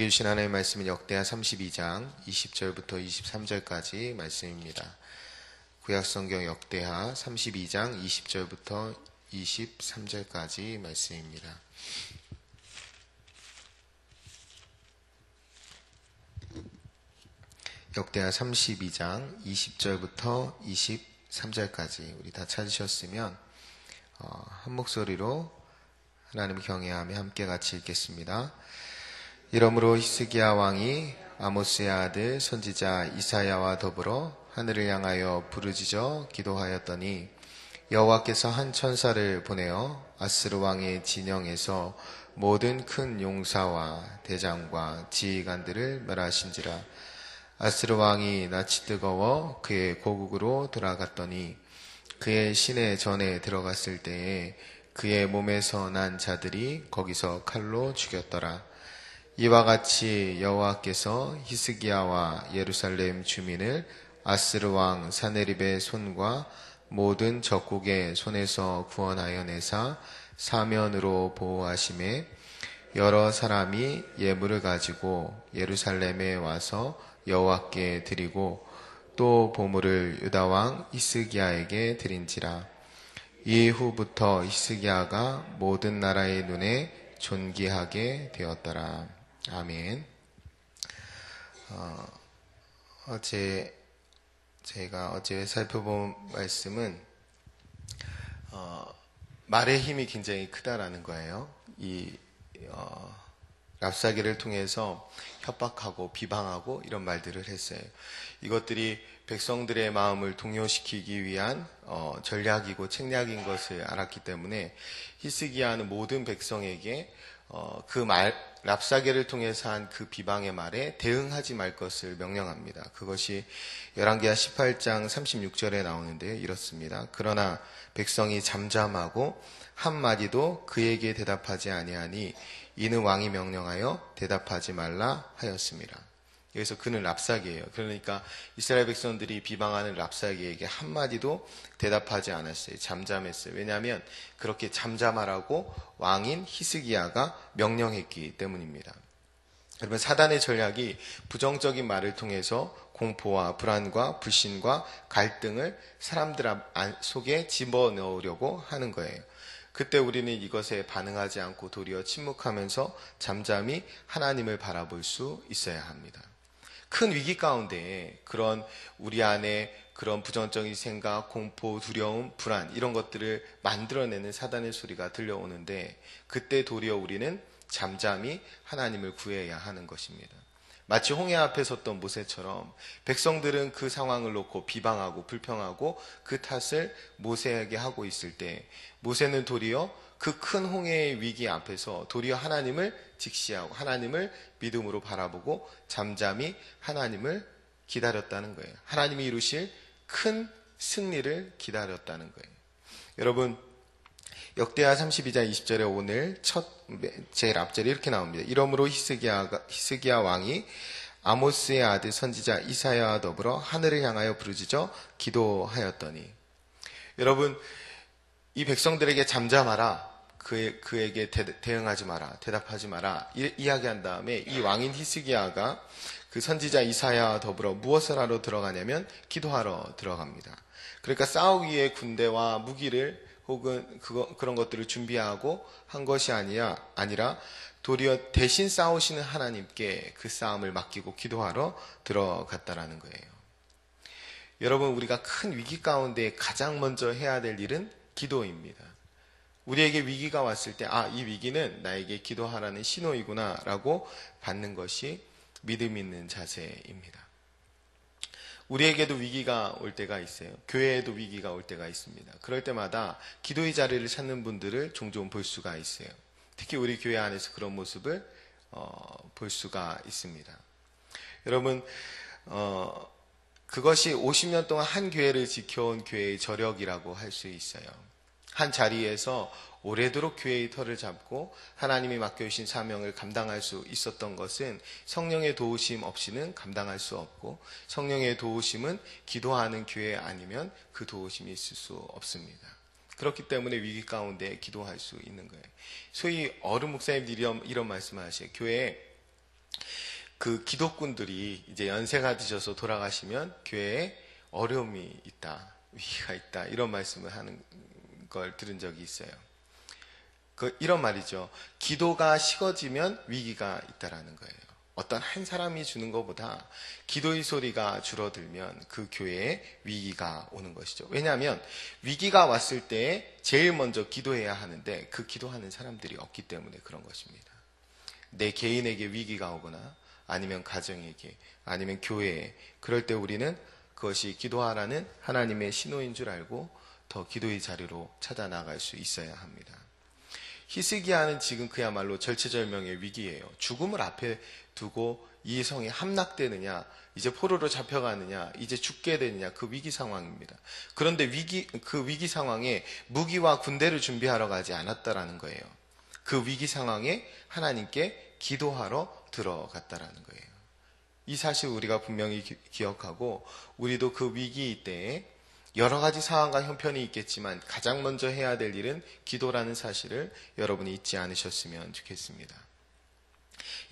우리에게 주신 하나님의 말씀은 역대하 32장 20절부터 23절까지 말씀입니다. 구약성경 역대하 32장 20절부터 23절까지 말씀입니다. 역대하 32장 20절부터 23절까지 우리 다 찾으셨으면 한 목소리로 하나님을 경외하며 함께 같이 읽겠습니다. 이러므로 히스기야 왕이 아모스의 아들 선지자 이사야와 더불어 하늘을 향하여 부르짖어 기도하였더니 여호와께서 한 천사를 보내어 아스르 왕의 진영에서 모든 큰 용사와 대장과 지휘관들을 멸하신지라. 아스르 왕이 낯이 뜨거워 그의 고국으로 돌아갔더니 그의 시내 전에 들어갔을 때에 그의 몸에서 난 자들이 거기서 칼로 죽였더라. 이와 같이 여호와께서 히스기야와 예루살렘 주민을 아스르 왕 사네립의 손과 모든 적국의 손에서 구원하여 내사 사면으로 보호하심에 여러 사람이 예물을 가지고 예루살렘에 와서 여호와께 드리고 또 보물을 유다 왕 히스기야에게 드린지라. 이후부터 히스기야가 모든 나라의 눈에 존귀하게 되었더라. 아멘. 제가 어제 살펴본 말씀은 말의 힘이 굉장히 크다라는 거예요. 이 랍사게를 통해서 협박하고 비방하고 이런 말들을 했어요. 이것들이 백성들의 마음을 동요시키기 위한 전략이고 책략인 것을 알았기 때문에 히스기야는 모든 백성에게 랍사게를 통해서 한 그 비방의 말에 대응하지 말 것을 명령합니다. 그것이 열왕기하 18장 36절에 나오는데요. 이렇습니다. 그러나 백성이 잠잠하고 한마디도 그에게 대답하지 아니하니 이는 왕이 명령하여 대답하지 말라 하였습니다. 여기서 그는 랍사게예요. 그러니까 이스라엘 백성들이 비방하는 랍사게에게 한마디도 대답하지 않았어요. 잠잠했어요. 왜냐하면 그렇게 잠잠하라고 왕인 히스기야가 명령했기 때문입니다. 여러분, 사단의 전략이 부정적인 말을 통해서 공포와 불안과 불신과 갈등을 사람들 속에 집어넣으려고 하는 거예요. 그때 우리는 이것에 반응하지 않고 도리어 침묵하면서 잠잠히 하나님을 바라볼 수 있어야 합니다. 큰 위기 가운데 그런 우리 안에 그런 부정적인 생각, 공포, 두려움, 불안 이런 것들을 만들어내는 사단의 소리가 들려오는데 그때 도리어 우리는 잠잠히 하나님을 구해야 하는 것입니다. 마치 홍해 앞에 섰던 모세처럼 백성들은 그 상황을 놓고 비방하고 불평하고 그 탓을 모세에게 하고 있을 때 모세는 도리어 그 큰 홍해의 위기 앞에서 도리어 하나님을 직시하고 하나님을 믿음으로 바라보고 잠잠히 하나님을 기다렸다는 거예요. 하나님이 이루실 큰 승리를 기다렸다는 거예요. 여러분, 역대하 32장 20절에 오늘 제일 앞절이 이렇게 나옵니다. 이러므로 히스기야 왕이 아모스의 아들 선지자 이사야와 더불어 하늘을 향하여 부르짖어 기도하였더니. 여러분, 이 백성들에게 잠잠하라, 그에게 대응하지 마라, 대답하지 마라 이야기한 다음에 이 왕인 히스기야가 그 선지자 이사야와 더불어 무엇을 하러 들어가냐면 기도하러 들어갑니다. 그러니까 싸우기 위해 군대와 무기를 혹은 그런 것들을 준비하고 한 것이 아니라 도리어 대신 싸우시는 하나님께 그 싸움을 맡기고 기도하러 들어갔다라는 거예요. 여러분, 우리가 큰 위기 가운데 가장 먼저 해야 될 일은 기도입니다. 우리에게 위기가 왔을 때 이 위기는 나에게 기도하라는 신호이구나 라고 받는 것이 믿음 있는 자세입니다. 우리에게도 위기가 올 때가 있어요. 교회에도 위기가 올 때가 있습니다. 그럴 때마다 기도의 자리를 찾는 분들을 종종 볼 수가 있어요. 특히 우리 교회 안에서 그런 모습을 볼 수가 있습니다. 여러분, 그것이 50년 동안 한 교회를 지켜온 교회의 저력이라고 할 수 있어요. 한 자리에서 오래도록 교회의 털을 잡고 하나님이 맡겨주신 사명을 감당할 수 있었던 것은 성령의 도우심 없이는 감당할 수 없고, 성령의 도우심은 기도하는 교회 아니면 그 도우심이 있을 수 없습니다. 그렇기 때문에 위기 가운데 기도할 수 있는 거예요. 소위 어른 목사님들이 이런 말씀을 하세요. 교회에 그 기독군들이 이제 연세가 드셔서 돌아가시면 교회에 어려움이 있다, 위기가 있다, 이런 말씀을 하는 걸 들은 적이 있어요. 이런 말이죠. 기도가 식어지면 위기가 있다라는 거예요. 어떤 한 사람이 주는 것보다 기도의 소리가 줄어들면 그 교회에 위기가 오는 것이죠. 왜냐하면 위기가 왔을 때 제일 먼저 기도해야 하는데 그 기도하는 사람들이 없기 때문에 그런 것입니다. 내 개인에게 위기가 오거나 아니면 가정에게 아니면 교회에, 그럴 때 우리는 그것이 기도하라는 하나님의 신호인 줄 알고 더 기도의 자리로 찾아 나갈 수 있어야 합니다. 히스기야는 지금 그야말로 절체절명의 위기예요. 죽음을 앞에 두고 이 성이 함락되느냐, 이제 포로로 잡혀가느냐, 이제 죽게 되느냐, 그 위기 상황입니다. 그런데 그 위기 상황에 무기와 군대를 준비하러 가지 않았다라는 거예요. 그 위기 상황에 하나님께 기도하러 들어갔다라는 거예요. 이 사실 우리가 분명히 기억하고, 우리도 그 위기 때에 여러 가지 상황과 형편이 있겠지만 가장 먼저 해야 될 일은 기도라는 사실을 여러분이 잊지 않으셨으면 좋겠습니다.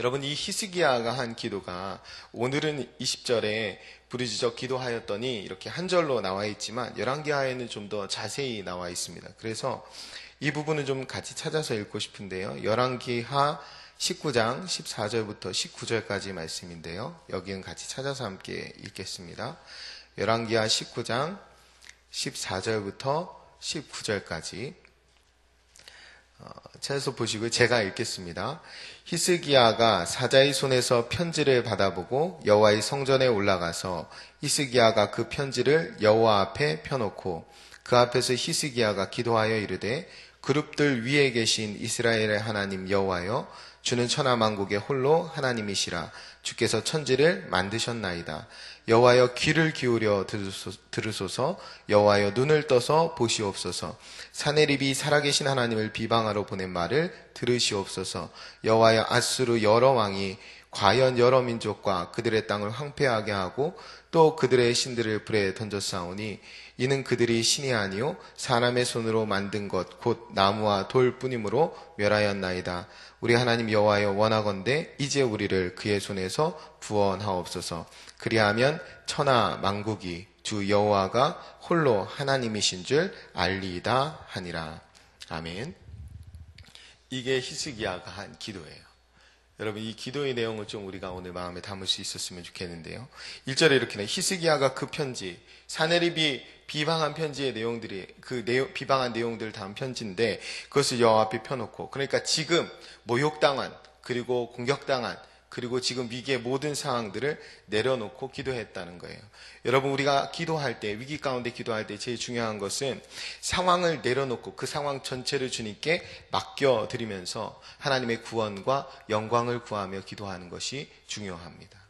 여러분, 이 히스기야가 한 기도가 오늘은 20절에 부르짖어 기도하였더니 이렇게 한 절로 나와 있지만 열왕기하에는 좀 더 자세히 나와 있습니다. 그래서 이 부분은 좀 같이 찾아서 읽고 싶은데요. 열왕기하 19장 14절부터 19절까지 말씀인데요. 여기는 같이 찾아서 함께 읽겠습니다. 열왕기하 19장 14절부터 19절까지 찾아서 보시고 제가 읽겠습니다. 히스기야가 사자의 손에서 편지를 받아보고 여호와의 성전에 올라가서 히스기야가 그 편지를 여호와 앞에 펴놓고 그 앞에서 히스기야가 기도하여 이르되 그룹들 위에 계신 이스라엘의 하나님 여호와여, 주는 천하만국의 홀로 하나님이시라. 주께서 천지를 만드셨나이다. 여호와여, 귀를 기울여 들으소서. 여호와여, 눈을 떠서 보시옵소서. 사네립이 살아계신 하나님을 비방하러 보낸 말을 들으시옵소서. 여호와여, 앗수르 여러 왕이 과연 여러 민족과 그들의 땅을 황폐하게 하고 또 그들의 신들을 불에 던졌사오니 이는 그들이 신이 아니요 사람의 손으로 만든 것 곧 나무와 돌 뿐이므로 멸하였나이다. 우리 하나님 여호와여, 원하건대 이제 우리를 그의 손에서 구원하옵소서. 그리하면 천하 만국이 주 여호와가 홀로 하나님이신 줄 알리이다 하니라. 아멘. 이게 히스기야가 한 기도예요. 여러분, 이 기도의 내용을 좀 우리가 오늘 마음에 담을 수 있었으면 좋겠는데요. 1절에 이렇게 나와요. 히스기야가 그 편지, 사네립이 비방한 편지의 내용들이, 비방한 내용들을 담은 편지인데 그것을 여호와 앞에 펴놓고, 그러니까 지금 모욕당한, 그리고 공격당한, 그리고 지금 위기의 모든 상황들을 내려놓고 기도했다는 거예요. 여러분, 우리가 기도할 때, 위기 가운데 기도할 때 제일 중요한 것은 상황을 내려놓고 그 상황 전체를 주님께 맡겨드리면서 하나님의 구원과 영광을 구하며 기도하는 것이 중요합니다.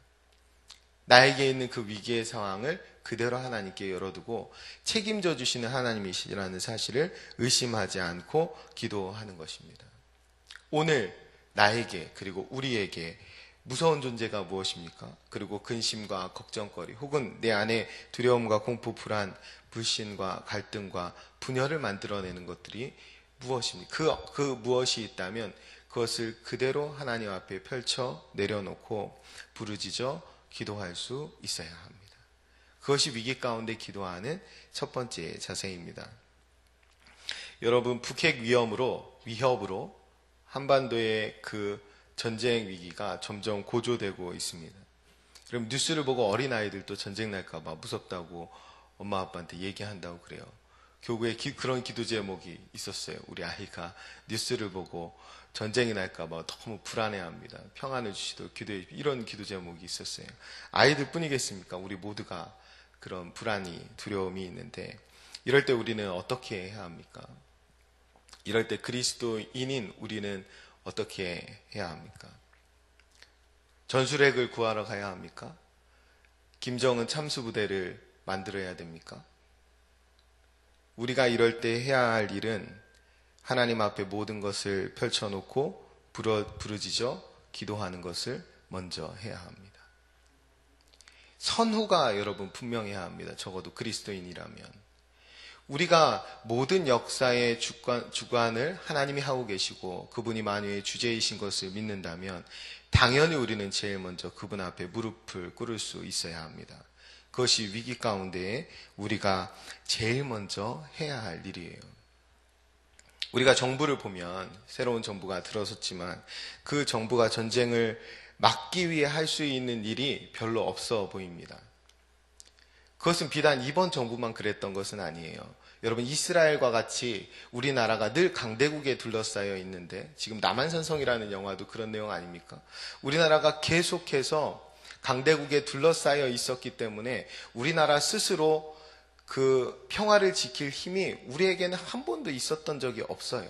나에게 있는 그 위기의 상황을 그대로 하나님께 열어두고 책임져 주시는 하나님이시라는 사실을 의심하지 않고 기도하는 것입니다. 오늘 나에게, 그리고 우리에게 무서운 존재가 무엇입니까? 그리고 근심과 걱정거리, 혹은 내 안에 두려움과 공포, 불안, 불신과 갈등과 분열을 만들어내는 것들이 무엇입니까? 그 무엇이 있다면 그것을 그대로 하나님 앞에 펼쳐 내려놓고 부르짖어 기도할 수 있어야 합니다. 그것이 위기 가운데 기도하는 첫 번째 자세입니다. 여러분, 북핵 위협으로 한반도의 그 전쟁 위기가 점점 고조되고 있습니다. 그럼 뉴스를 보고 어린아이들도 전쟁 날까봐 무섭다고 엄마 아빠한테 얘기한다고 그래요. 교구에 그런 기도 제목이 있었어요. 우리 아이가 뉴스를 보고 전쟁이 날까봐 너무 불안해합니다. 평안을 주시도록 기도해, 이런 기도 제목이 있었어요. 아이들 뿐이겠습니까? 우리 모두가 그런 불안이, 두려움이 있는데, 이럴 때 우리는 어떻게 해야 합니까? 이럴 때 그리스도인인 우리는 어떻게 해야 합니까? 전술핵을 구하러 가야 합니까? 김정은 참수부대를 만들어야 됩니까? 우리가 이럴 때 해야 할 일은 하나님 앞에 모든 것을 펼쳐놓고 부르짖어 기도하는 것을 먼저 해야 합니다. 선후가 여러분 분명해야 합니다. 적어도 그리스도인이라면. 우리가 모든 역사의 주관을 하나님이 하고 계시고 그분이 만유의 주제이신 것을 믿는다면 당연히 우리는 제일 먼저 그분 앞에 무릎을 꿇을 수 있어야 합니다. 그것이 위기 가운데에 우리가 제일 먼저 해야 할 일이에요. 우리가 정부를 보면 새로운 정부가 들어섰지만 그 정부가 전쟁을 막기 위해 할 수 있는 일이 별로 없어 보입니다. 그것은 비단 이번 정부만 그랬던 것은 아니에요. 여러분, 이스라엘과 같이 우리나라가 늘 강대국에 둘러싸여 있는데, 지금 남한산성이라는 영화도 그런 내용 아닙니까? 우리나라가 계속해서 강대국에 둘러싸여 있었기 때문에 우리나라 스스로 그 평화를 지킬 힘이 우리에게는 한 번도 있었던 적이 없어요.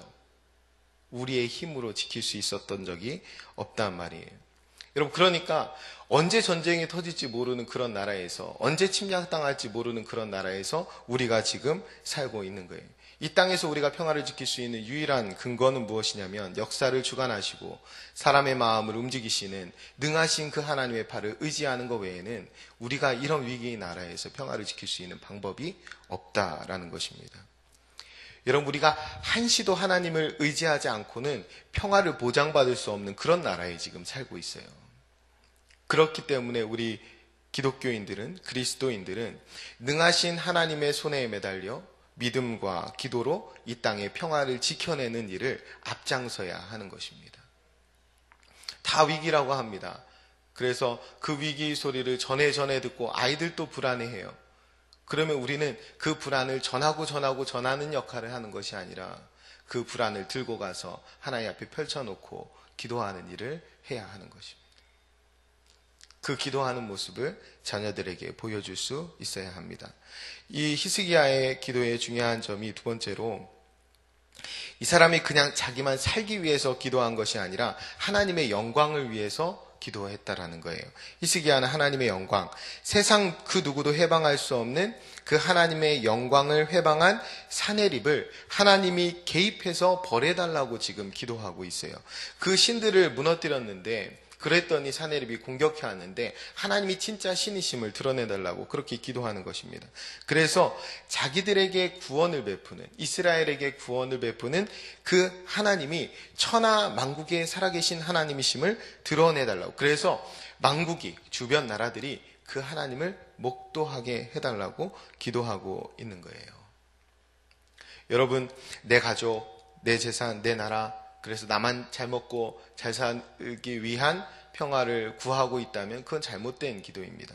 우리의 힘으로 지킬 수 있었던 적이 없단 말이에요. 여러분, 그러니까 언제 전쟁이 터질지 모르는 그런 나라에서, 언제 침략당할지 모르는 그런 나라에서 우리가 지금 살고 있는 거예요. 이 땅에서 우리가 평화를 지킬 수 있는 유일한 근거는 무엇이냐면, 역사를 주관하시고 사람의 마음을 움직이시는 능하신 그 하나님의 팔을 의지하는 것 외에는 우리가 이런 위기의 나라에서 평화를 지킬 수 있는 방법이 없다라는 것입니다. 여러분, 우리가 한시도 하나님을 의지하지 않고는 평화를 보장받을 수 없는 그런 나라에 지금 살고 있어요. 그렇기 때문에 우리 기독교인들은, 그리스도인들은 능하신 하나님의 손에 매달려 믿음과 기도로 이 땅의 평화를 지켜내는 일을 앞장서야 하는 것입니다. 다 위기라고 합니다. 그래서 그 위기 소리를 전해 듣고 아이들도 불안해해요. 그러면 우리는 그 불안을 전하는 역할을 하는 것이 아니라 그 불안을 들고 가서 하나님 앞에 펼쳐놓고 기도하는 일을 해야 하는 것입니다. 그 기도하는 모습을 자녀들에게 보여줄 수 있어야 합니다. 이 히스기야의 기도의 중요한 점이 두 번째로, 이 사람이 그냥 자기만 살기 위해서 기도한 것이 아니라 하나님의 영광을 위해서 기도했다라는 거예요. 히스기야는 하나님의 영광, 세상 그 누구도 해방할 수 없는 그 하나님의 영광을 회방한 사내립을 하나님이 개입해서 벌해달라고 지금 기도하고 있어요. 그 신들을 무너뜨렸는데, 그랬더니 사내립이 공격해 왔는데 하나님이 진짜 신이심을 드러내달라고 그렇게 기도하는 것입니다. 그래서 자기들에게 구원을 베푸는, 이스라엘에게 구원을 베푸는 그 하나님이 천하 만국에 살아계신 하나님이심을 드러내달라고, 그래서 만국이, 주변 나라들이 그 하나님을 목도하게 해달라고 기도하고 있는 거예요. 여러분, 내 가족, 내 재산, 내 나라, 그래서 나만 잘 먹고 잘 살기 위한 평화를 구하고 있다면 그건 잘못된 기도입니다.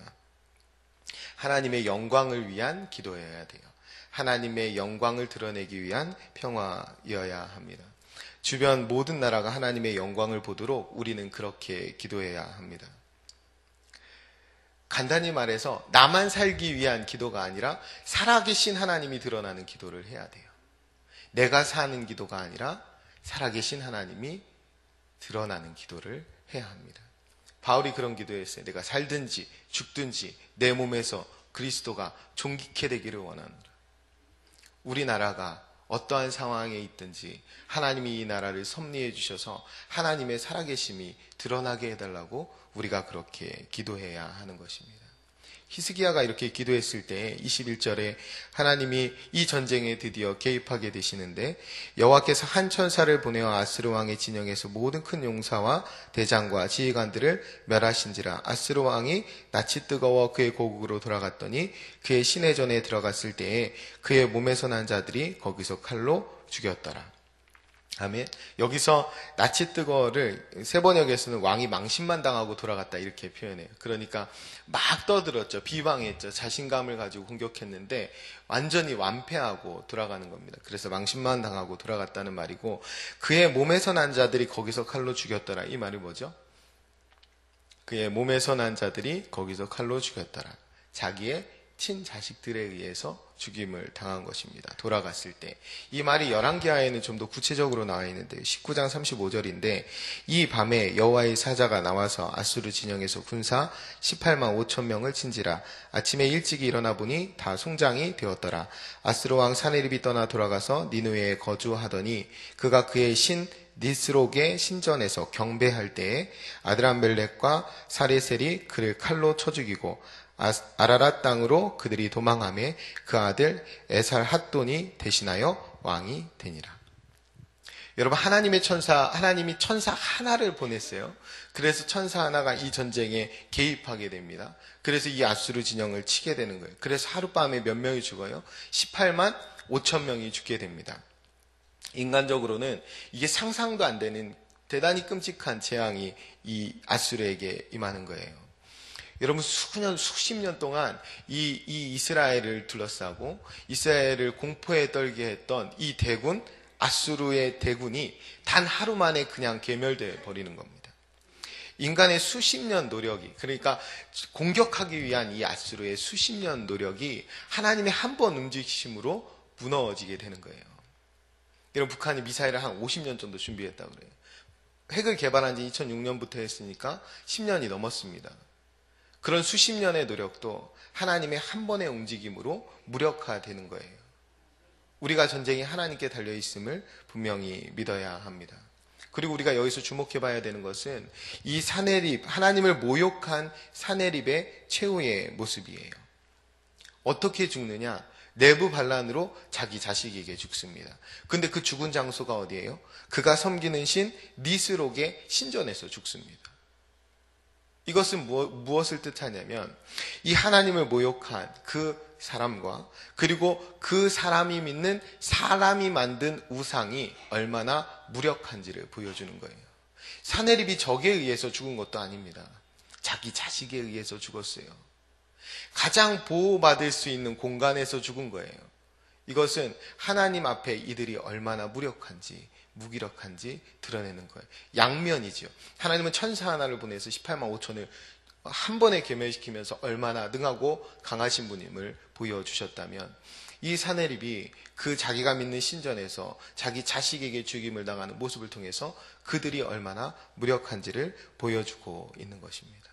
하나님의 영광을 위한 기도여야 돼요. 하나님의 영광을 드러내기 위한 평화여야 합니다. 주변 모든 나라가 하나님의 영광을 보도록 우리는 그렇게 기도해야 합니다. 간단히 말해서 나만 살기 위한 기도가 아니라 살아계신 하나님이 드러나는 기도를 해야 돼요. 내가 사는 기도가 아니라 살아계신 하나님이 드러나는 기도를 해야 합니다. 바울이 그런 기도했어요. 내가 살든지 죽든지 내 몸에서 그리스도가 존귀케 되기를 원하노라. 우리나라가 어떠한 상황에 있든지 하나님이 이 나라를 섭리해 주셔서 하나님의 살아계심이 드러나게 해달라고 우리가 그렇게 기도해야 하는 것입니다. 히스기야가 이렇게 기도했을 때 21절에 하나님이 이 전쟁에 드디어 개입하게 되시는데, 여호와께서 한 천사를 보내어 아스르 왕의 진영에서 모든 큰 용사와 대장과 지휘관들을 멸하신지라. 아스르 왕이 낯이 뜨거워 그의 고국으로 돌아갔더니 그의 시내전에 들어갔을 때에 그의 몸에서 난 자들이 거기서 칼로 죽였더라. 아멘. 여기서 낯이 뜨거워를 세번역에서는 왕이 망신만 당하고 돌아갔다 이렇게 표현해요. 그러니까 막 떠들었죠. 비방했죠. 자신감을 가지고 공격했는데 완전히 완패하고 돌아가는 겁니다. 그래서 망신만 당하고 돌아갔다는 말이고, 그의 몸에서 난 자들이 거기서 칼로 죽였더라. 이 말이 뭐죠? 그의 몸에서 난 자들이 거기서 칼로 죽였더라. 자기의 친자식들에 의해서 죽임을 당한 것입니다. 돌아갔을 때. 이 말이 열왕기하에는 좀 더 구체적으로 나와 있는데 19장 35절인데, 이 밤에 여호와의 사자가 나와서 아수르 진영에서 군사 18만 5천 명을 친지라. 아침에 일찍이 일어나 보니 다 송장이 되었더라. 아스루 왕 사네립이 떠나 돌아가서 니느웨에 거주하더니 그가 그의 신 니스록의 신전에서 경배할 때에 아드람멜렉과 사레셀이 그를 칼로 쳐 죽이고 아라랏 땅으로 그들이 도망하매 그 아들 에살핫돈이 대신하여 왕이 되니라. 여러분, 하나님이 천사 하나를 보냈어요. 그래서 천사 하나가 이 전쟁에 개입하게 됩니다. 그래서 이 아수르 진영을 치게 되는 거예요. 그래서 하룻밤에 몇 명이 죽어요? 18만 5천 명이 죽게 됩니다. 인간적으로는 이게 상상도 안 되는 대단히 끔찍한 재앙이 이 아수르에게 임하는 거예요. 여러분, 수십 년 동안 이 이스라엘을 둘러싸고 이스라엘을 공포에 떨게 했던 이 대군, 아수르의 대군이 단 하루 만에 그냥 괴멸되어 버리는 겁니다. 인간의 수십 년 노력이, 그러니까 공격하기 위한 이 아수르의 수십 년 노력이 하나님의 한 번 움직이심으로 무너지게 되는 거예요. 여러분, 북한이 미사일을 한 50년 정도 준비했다고 그래요. 핵을 개발한 지 2006년부터 했으니까 10년이 넘었습니다. 그런 수십 년의 노력도 하나님의 한 번의 움직임으로 무력화되는 거예요. 우리가 전쟁이 하나님께 달려있음을 분명히 믿어야 합니다. 그리고 우리가 여기서 주목해 봐야 되는 것은 이 사내립, 하나님을 모욕한 사내립의 최후의 모습이에요. 어떻게 죽느냐? 내부 반란으로 자기 자식에게 죽습니다. 근데 그 죽은 장소가 어디예요? 그가 섬기는 신 니스록의 신전에서 죽습니다. 이것은 무엇을 뜻하냐면 이 하나님을 모욕한 그 사람과 그리고 그 사람이 믿는 사람이 만든 우상이 얼마나 무력한지를 보여주는 거예요. 사내립이 적에 의해서 죽은 것도 아닙니다. 자기 자식에 의해서 죽었어요. 가장 보호받을 수 있는 공간에서 죽은 거예요. 이것은 하나님 앞에 이들이 얼마나 무기력한지 드러내는 거예요. 양면이죠. 하나님은 천사 하나를 보내서 18만 5천을 한 번에 괴멸시키면서 얼마나 능하고 강하신 분임을 보여주셨다면 이 사내립이 그 자기가 믿는 신전에서 자기 자식에게 죽임을 당하는 모습을 통해서 그들이 얼마나 무력한지를 보여주고 있는 것입니다.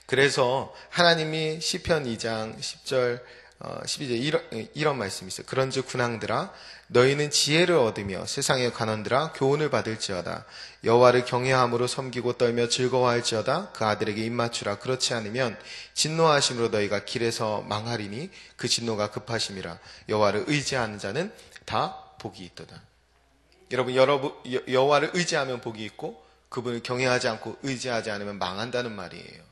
그래서 하나님이 시편 2장 10절 12절 이런 말씀이 있어요. 그런즉 군왕들아 너희는 지혜를 얻으며 세상의 관원들아 교훈을 받을지어다. 여호와를 경외함으로 섬기고 떨며 즐거워할지어다. 그 아들에게 입맞추라. 그렇지 않으면 진노하심으로 너희가 길에서 망하리니 그 진노가 급하심이라. 여호와를 의지하는 자는 다 복이 있도다. 여러분 여호와를 의지하면 복이 있고 그분을 경외하지 않고 의지하지 않으면 망한다는 말이에요.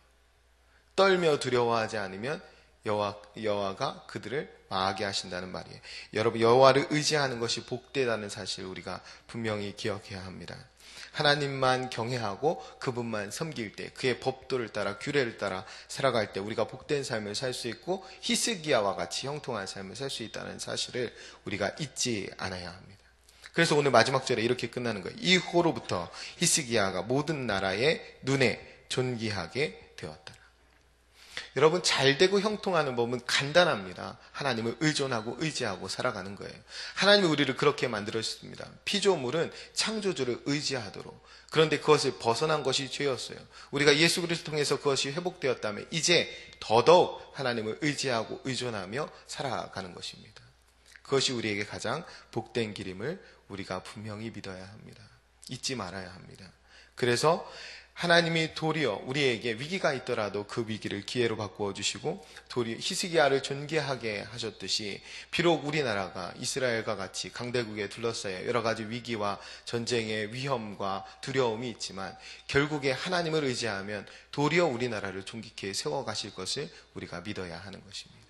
떨며 두려워하지 않으면 여호와가 그들을 망하게 하신다는 말이에요. 여러분, 여호와를 의지하는 것이 복되다는 사실을 우리가 분명히 기억해야 합니다. 하나님만 경외하고 그분만 섬길 때, 그의 법도를 따라 규례를 따라 살아갈 때 우리가 복된 삶을 살 수 있고 히스기야와 같이 형통한 삶을 살 수 있다는 사실을 우리가 잊지 않아야 합니다. 그래서 오늘 마지막 절에 이렇게 끝나는 거예요. 이후로부터 히스기야가 모든 나라의 눈에 존귀하게 되었다. 여러분, 잘되고 형통하는 법은 간단합니다. 하나님을 의존하고 의지하고 살아가는 거예요. 하나님이 우리를 그렇게 만들었습니다. 피조물은 창조주를 의지하도록. 그런데 그것을 벗어난 것이 죄였어요. 우리가 예수 그리스도를 통해서 그것이 회복되었다면 이제 더더욱 하나님을 의지하고 의존하며 살아가는 것입니다. 그것이 우리에게 가장 복된 길임을 우리가 분명히 믿어야 합니다. 잊지 말아야 합니다. 그래서 하나님이 도리어 우리에게 위기가 있더라도 그 위기를 기회로 바꾸어 주시고 도리어 히스기야를 존귀하게 하셨듯이 비록 우리나라가 이스라엘과 같이 강대국에 둘러싸여 여러 가지 위기와 전쟁의 위험과 두려움이 있지만 결국에 하나님을 의지하면 도리어 우리나라를 존귀케 세워가실 것을 우리가 믿어야 하는 것입니다.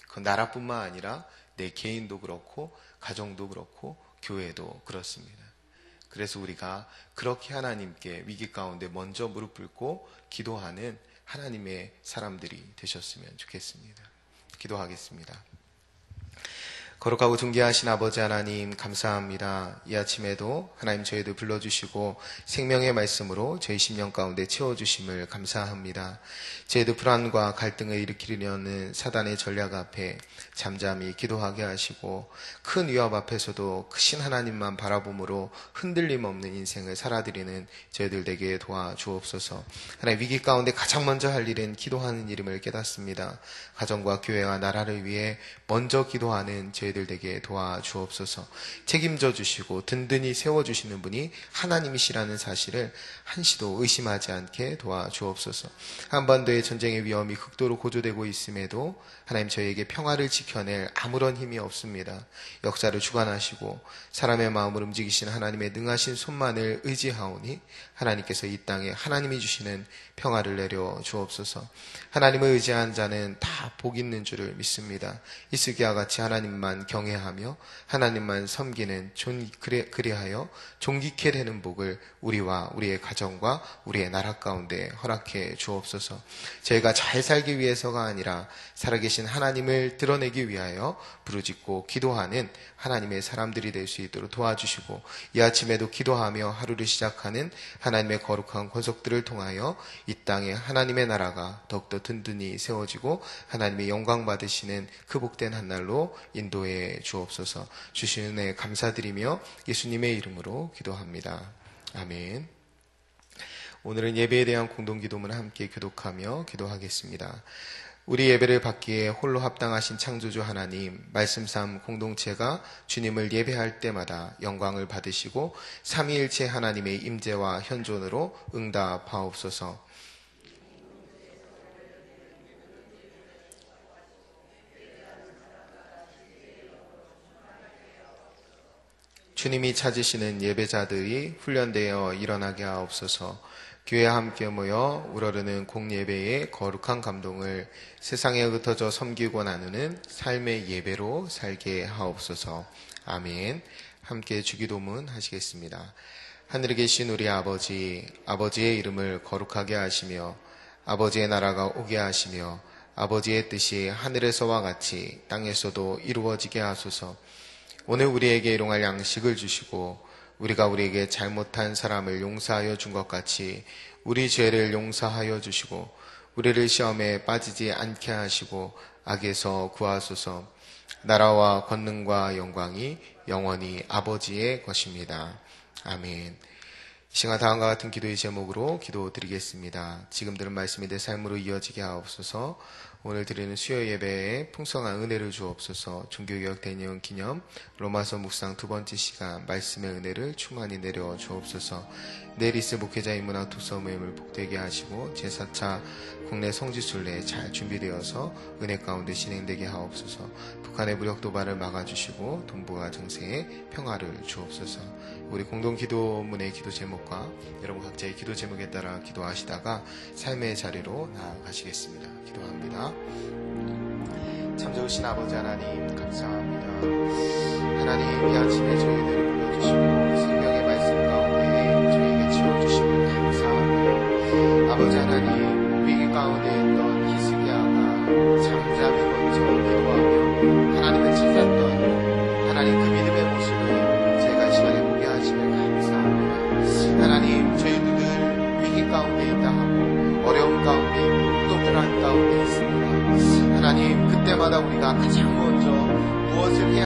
그 나라뿐만 아니라 내 개인도 그렇고 가정도 그렇고 교회도 그렇습니다. 그래서 우리가 그렇게 하나님께 위기 가운데 먼저 무릎 꿇고 기도하는 하나님의 사람들이 되셨으면 좋겠습니다. 기도하겠습니다. 거룩하고 존귀하신 아버지 하나님 감사합니다. 이 아침에도 하나님 저희들 불러주시고 생명의 말씀으로 저희 심령 가운데 채워주심을 감사합니다. 저희들 불안과 갈등을 일으키려는 사단의 전략 앞에 잠잠히 기도하게 하시고 큰 위협 앞에서도 크신 하나님만 바라봄으로 흔들림 없는 인생을 살아드리는 저희들 되게 도와주옵소서. 하나님 위기 가운데 가장 먼저 할 일은 기도하는 일임을 깨닫습니다. 가정과 교회와 나라를 위해 먼저 기도하는 저희들 저희들 되게 도와주옵소서. 책임져 주시고 든든히 세워주시는 분이 하나님이시라는 사실을 한시도 의심하지 않게 도와주옵소서. 한반도의 전쟁의 위험이 극도로 고조되고 있음에도 하나님 저희에게 평화를 지켜낼 아무런 힘이 없습니다. 역사를 주관하시고 사람의 마음을 움직이신 하나님의 능하신 손만을 의지하오니 하나님께서 이 땅에 하나님이 주시는 평화를 내려 주옵소서. 하나님을 의지한 자는 다 복 있는 줄을 믿습니다. 이스기야 같이 하나님만 경외하며 하나님만 섬기는 그리하여 존귀케 되는 복을 우리와 우리의 가정과 우리의 나라 가운데 허락해 주옵소서. 저희가 잘 살기 위해서가 아니라 살아계신 하나님을 드러내기 위하여 부르짖고 기도하는 하나님의 사람들이 될 수 있도록 도와주시고, 이 아침에도 기도하며 하루를 시작하는 하나님의 거룩한 권속들을 통하여 이 땅에 하나님의 나라가 더욱더 든든히 세워지고 하나님의 영광 받으시는 그 복된 한날로 인도해 주옵소서. 주신 은혜 감사드리며 예수님의 이름으로 기도합니다. 아멘. 오늘은 예배에 대한 공동기도문을 함께 교독하며 기도하겠습니다. 우리 예배를 받기에 홀로 합당하신 창조주 하나님, 말씀 삶 공동체가 주님을 예배할 때마다 영광을 받으시고 삼위일체 하나님의 임재와 현존으로 응답하옵소서. 주님이 찾으시는 예배자들이 훈련되어 일어나게 하옵소서. 교회에 함께 모여 우러르는 공예배의 거룩한 감동을 세상에 흩어져 섬기고 나누는 삶의 예배로 살게 하옵소서. 아멘. 함께 주기도문 하시겠습니다. 하늘에 계신 우리 아버지, 아버지의 이름을 거룩하게 하시며 아버지의 나라가 오게 하시며 아버지의 뜻이 하늘에서와 같이 땅에서도 이루어지게 하소서. 오늘 우리에게 일용할 양식을 주시고 우리가 우리에게 잘못한 사람을 용서하여 준 것 같이 우리 죄를 용서하여 주시고 우리를 시험에 빠지지 않게 하시고 악에서 구하소서. 나라와 권능과 영광이 영원히 아버지의 것입니다. 아멘. 이 시간 다음과 같은 기도의 제목으로 기도드리겠습니다. 지금 들은 말씀이 내 삶으로 이어지게 하옵소서. 오늘 드리는 수요 예배에 풍성한 은혜를 주옵소서. 종교개혁 대년 기념 로마서 묵상 두 번째 시간 말씀의 은혜를 충만히 내려 주옵소서. 내일 있을 목회자 인문학 독서 모임을 복되게 하시고 제4차 국내 성지순례 잘 준비되어서 은혜 가운데 진행되게 하옵소서. 북한의 무력 도발을 막아주시고 동북아 정세에 평화를 주옵소서. 우리 공동 기도문의 기도 제목과 여러분 각자의 기도 제목에 따라 기도하시다가 삶의 자리로 나아가시겠습니다. 기도합니다. 참 좋으신 아버지 하나님 감사합니다. 하나님 이 아침에 저희들을 불러주시고 생명의 말씀 가운데 저희에게 지어주심을 감사합니다. 아버지 하나님 위기 가운데 있던 히스기야가 잠잠히 먼저 기도하며 하나님을 찾았던 하나님 그 믿음의 모습을 저희가 시간에 보게 하심을 감사합니다. 하나님 저희들 위기 가운데 있다 하고 어려움 가운데 있고 또 불안 가운데 있습니다. 하나님 그때마다 우리가 가장 먼저 무엇을 해야